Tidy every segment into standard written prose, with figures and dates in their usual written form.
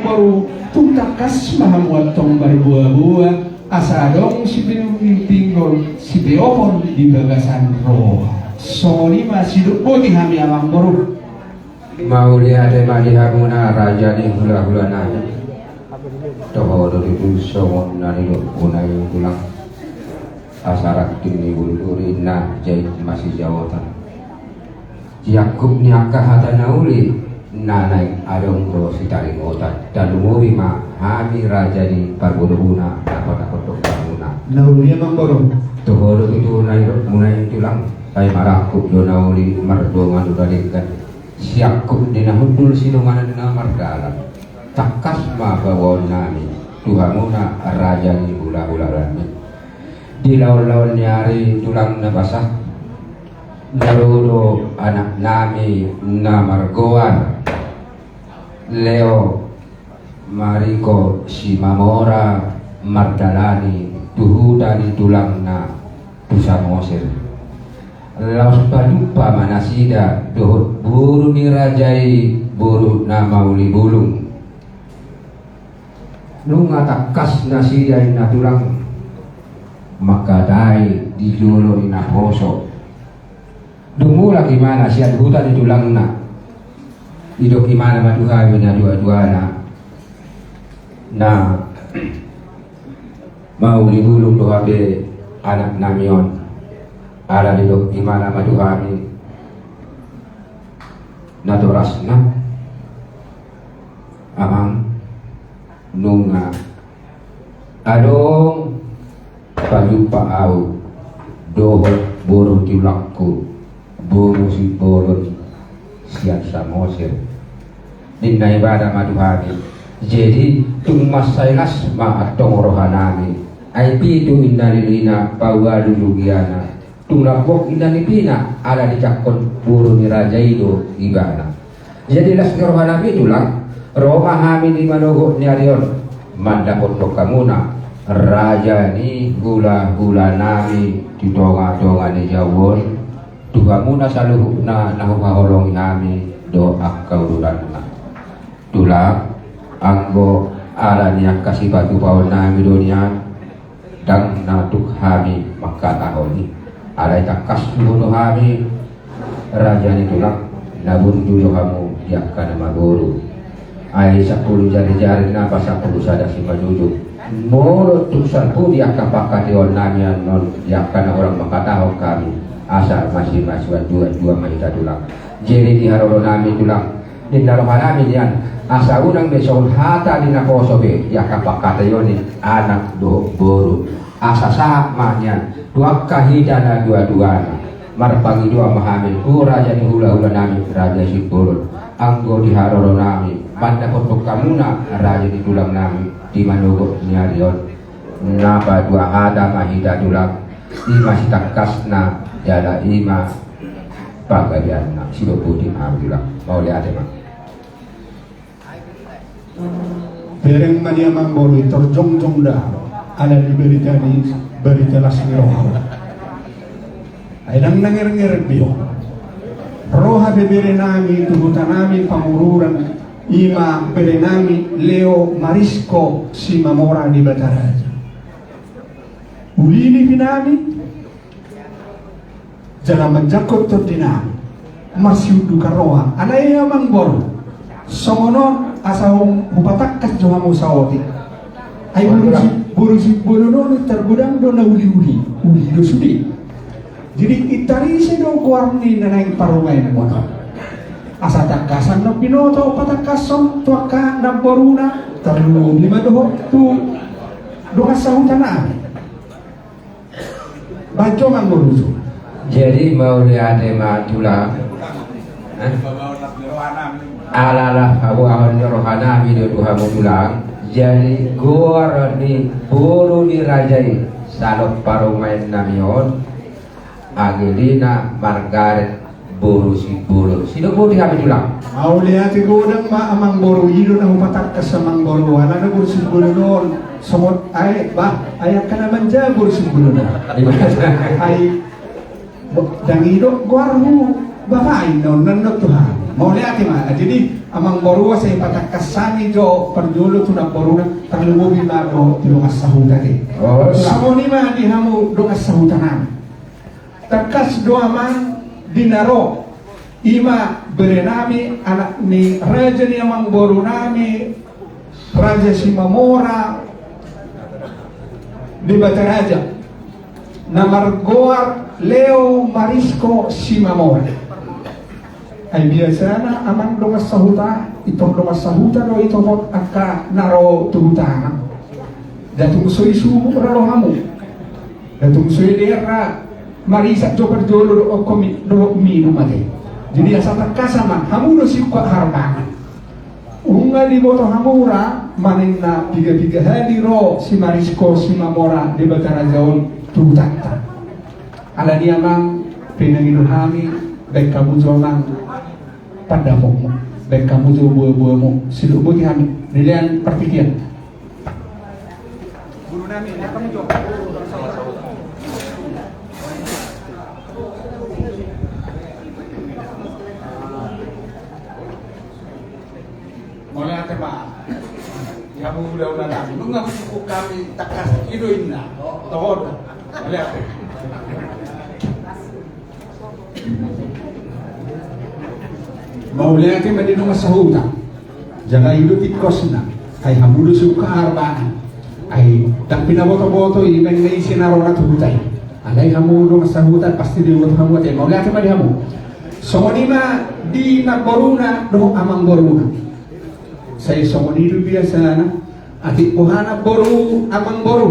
baru tutakas mahamuat tong berbuah-buah asa dong si pinggol si beopon di bagasan roh soni masih putih kami amang baru mau lihat mali hamuna raja ni hula-hula nani toho itu somon nani unai tulang asarak kini bulu-bulu nah jahit masih jawatan Yakub ni akah hata nauli nanai adong ro sitari ngotan dan umuwi ma hami raja ni parbuduna apa-apa dokteruna nauli amang baru toho itu munai tulang ay marakuk do nauli mardo ngadu dalikan Yakub dinahudul sinungan na mardalan takas ma bawon nami tuhamuna raja ni hula-hula rami di lawan-lawan nyari tulang na basah narudo anak nami na margoan Leo Mariko si Mamora Mardalani tuhudani tulang na Tusa Mosir Laos padupa manasida dohot buru ni rajai buru na mauli bulung lunga takas nasida ina tulang maka dai di jolo ina poso dungu lagi mana siat hutan di tulang na idok imana maduha wina dua-duana na mauli bulung doha be anak namion ada di dok imana maduhami natorasna amang nunga adong payupa au dohot boro tilakku boro si boro siat samosir ninna ibadah maduhami jadi tung masailas ma atong rohanami ai pitu innalilina pawalu lugiana tunglakok indanipina ala dicakon buru ni raja itu ibana jadi las rohanami tulang Roma hami di manogo ni arion mandapot kamuna raja ni gula-gula nami di tonga-tonga ni jawon tuhamuna saluh na nahukaholong nami doa kaululanna tulang anggo ala niyak kasih batu pawon nami dunia dan natuk hami maka tahoni alai takas dulu hami raja ni tulang nabun dulu kamu diakan nama guru ai 10 jari-jari napa 10 sada si majuju molo tusan pu diakan pakai dion nami non diakan orang maka tahu kami asal masih dua mahita tulang jadi di harolo nami tulang di dalam nami dian asa unang besok hata di nakoso be diakan pakai dion anak do boru asa samanya dua kahidana dua-duana marpangi dua mahamin ku raja ni hula-hula nami raja si burun anggo di haroro nami banda kotok kamuna raja di tulang nami di manogo nyarion napa dua ada mahida tulang ima sitakasna jala ima pagadianna sido putih abdullah mau lihat emang bereng mania mambolu terjong-jong dah ada di berita lasmi roh ay nang nangir-ngir biyo roha bebere nami tubutan nami pamururan ima bere nami Leo Marisco si Mamora di Bataraja ulini pinami jangan menjakot terdinami masih duka roha anaya mangbor songono asahong bupatakas jonga musawoti ay buru non tergudang do na uli do sudi jadi itari se do kuarni na nang parumay na mo asa takasan no pinoto patakason tuaka na boruna terlu 5 doho tu do kasahutan na bajo mang boruso jadi mau lihat matula ala awal rohana video tuha tulang jadi gor ni buru ni rajai salok parumain namion Angelina Margaret buru si buru sino buru kami tulang mau lihat godang ma amang boru ido na upatak ka sa mang boru ana na buru si buru non somot ay ba ayak ka naman dyan buru si buru non ay dangido gwarhu babae non nanot tuhan mau lihat ma jadi amang boru sa ipatakasani jo perjolo tu nak boru nak terlubi mago tu dongas sahuta ke. Oh, Samo ni ma di hamu dongas sahutanan. Takas doa man dinaro ima berenami anak ni raja ni amang boru nami Raja Simamora di Bataraja namargoar Leo Marisco Simamora ay biasa na amang dongas sahuta itong dongas sahuta do ito hot aka naro tuhutana datung soy sumu raro hamu datung soy dera marisa jo perjolo do komi do minum ate jadi asa takasama hamu do sikwa harbangan unga di boto hamura maning na tiga hari ro si Marisco Simamora di Batarajaon tuhutata ala dia mang pinangino hami baik kamu jomang pada mo baik kamu jo buah-buahmu silubuti kami nilian perpikiran guru nami kamu jo mulai ate ba kamu udah lagi lu nggak cukup kami takas idoin na tohod mulai ate Maulati madino masahuta jaga hidup ikosna ay hamudu suka arbana ay tak pinaboto-boto iben na isinarona tuhutai alay hamudu masahuta pasti di buat hamu ay maulati madi hamu somonima di naboruna do amang boruna say somonidu biasa na ati pohana boru amang boru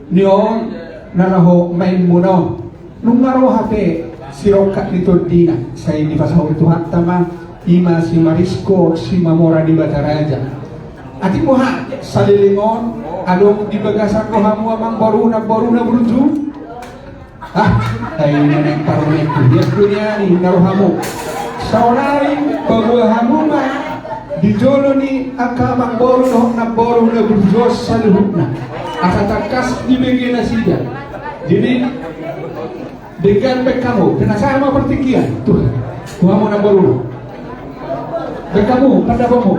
niyo naraho main muno nungaro hate sirokat nito dina saya di pasahur Tuhan tama ima si Marisco Simamora di Bataraja ati moha salilingon adong di bagasan ko hamu amang boruna beruju ay naneng parone itu dia dunia ni narohamu saunari pagwa hamu ma di jolo ni akamang boruna beruju saluhuna akatakas di begena sida jadi dengan kamu, kena sama pertikian Tuhan, Tuhan mau nambah dulu. Kamu, pada kamu.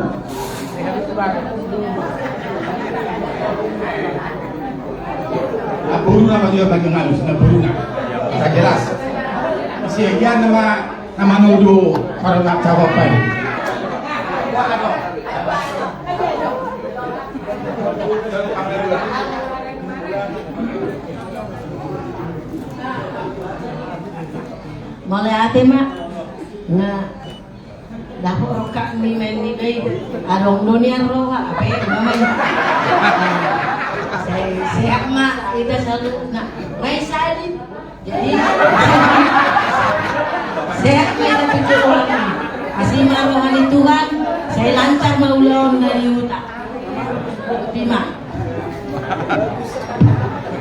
Buruna manusia bagi ngalus, na buruna. Sa jelas. Siya yan nama nudo para nak cawapan. Mulai ate mak nga dapat roka mi main ni day arong dunia roka apa ya mamay saya mak itu selalu nak may salin jadi saya may napicture orang asli marohan itu kan saya lancar maulon dari utak lima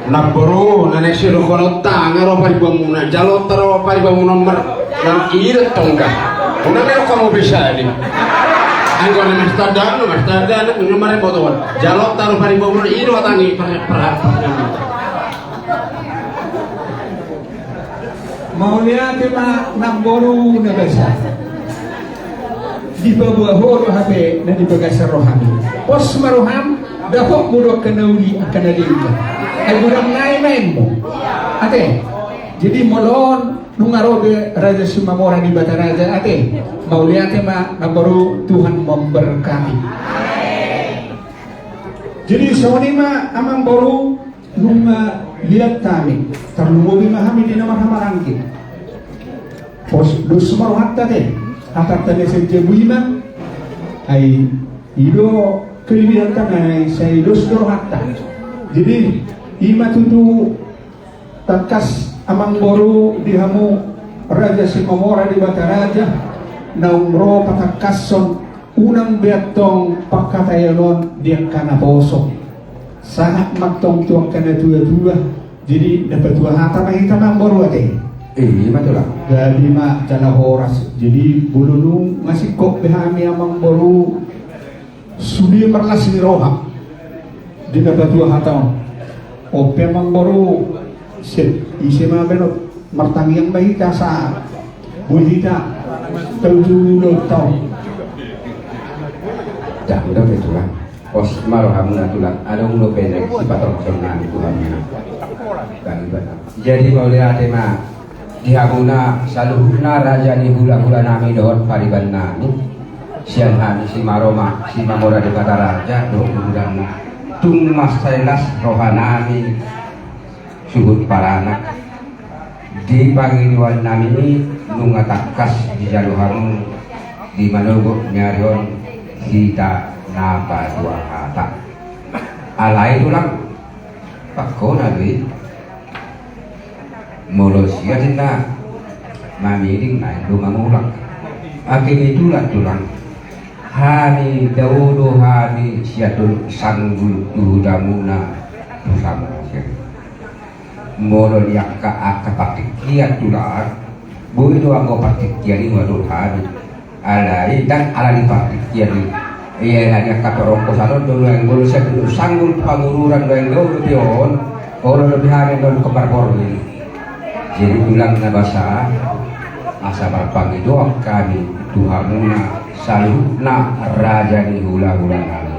Naboro na neksiro kono ngaro pari bamuna jalo taro pari bamuna mer nang ira tongga una mero kamu bisa di anggo na mestadan no mare botowan jalo taro pari bamuna iro tangi para Mau lihat tema namboro na basa di bawah horo habe na di bagasar rohani pos maroham dapok mudok kenauli akan ada ay budang naimen mo ate jadi molon nungarobe Raja Simamora di Bataraja ate mau lihat ma nabaru Tuhan memberkati jadi sawanima amang baru nunga lihat kami terlubi mahami di nama hamarangkin pos dos sumaru hatta te hatta te senje buima ay ido kelebihan tanai saya dos dor hatta jadi ima tutu takas amang boru dihamu Raja Simamora di Bataraja naumro patakason unang beatong pakatayanon dia kana poso sangat matong tuang kana tua jadi dapat dua hata mahita amang boru ate betul lah gabi ma jana horas jadi bulunung masih kok behami amang boru sudi merlas ni roha di dapat dua hata o pemang baru isi mga benot martangiang bahita sa buhita 70 taon Jangan udah itulah. Pos malu kamu natulah. Ada ulo pendek si patok senang itu kamu. Jadi mau lihat tema dihamuna saluhna raja ni hula-hula nami dohot pariban nami sian hani si maroma si mamora di kata raja dohot hudana tung mas sailas rohanami suhut parana di pangiliwan nami ini nungatakas di jaluhamu di manogo nyarion kita napa dua kata alai tulang pakko nabi Molosia cinta mamiring na itu mangulang akhirnya itulah tulang hani daudo hani siatul sanggul tudamuna bersama siya molo liak ka akapatik kiat tulang bu itu anggo patik kiani wadul hani alai dan alali patik kiani iya hanya katorong kosaron dulu yang bolu siya dulu sanggul pangururan yang dulu pion orang lebih hari dulu kebar ini. Jadi bilang na bahasa asa berpang itu kami Tuhanuna saluhna raja di hula-hula kami.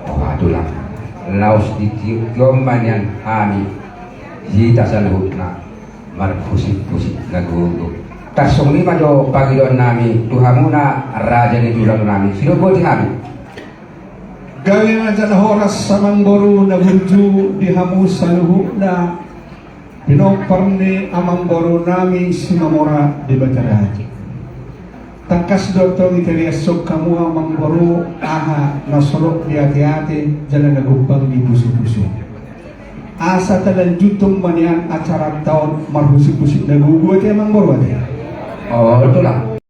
Oh itulah laos di tiomban yang kami kita saluhna markusik-kusik nagugo. Tasong lima do pagilon nami Tuhanuna raja di hula-hula kami. Sino po di kami? Gawin aja na horas sa mangboro na bunju di hamus saluhna Pinoparne amang boro nami si Mamora di Bataraji. Tangkas doktor italiasok kamu amang boro aha nasolok di hati-hati jalan nagubang di puso-puso. Asa talanjutong manian acara tahun marhusik-pusik naguguat amang boro ate. Oh betul lah.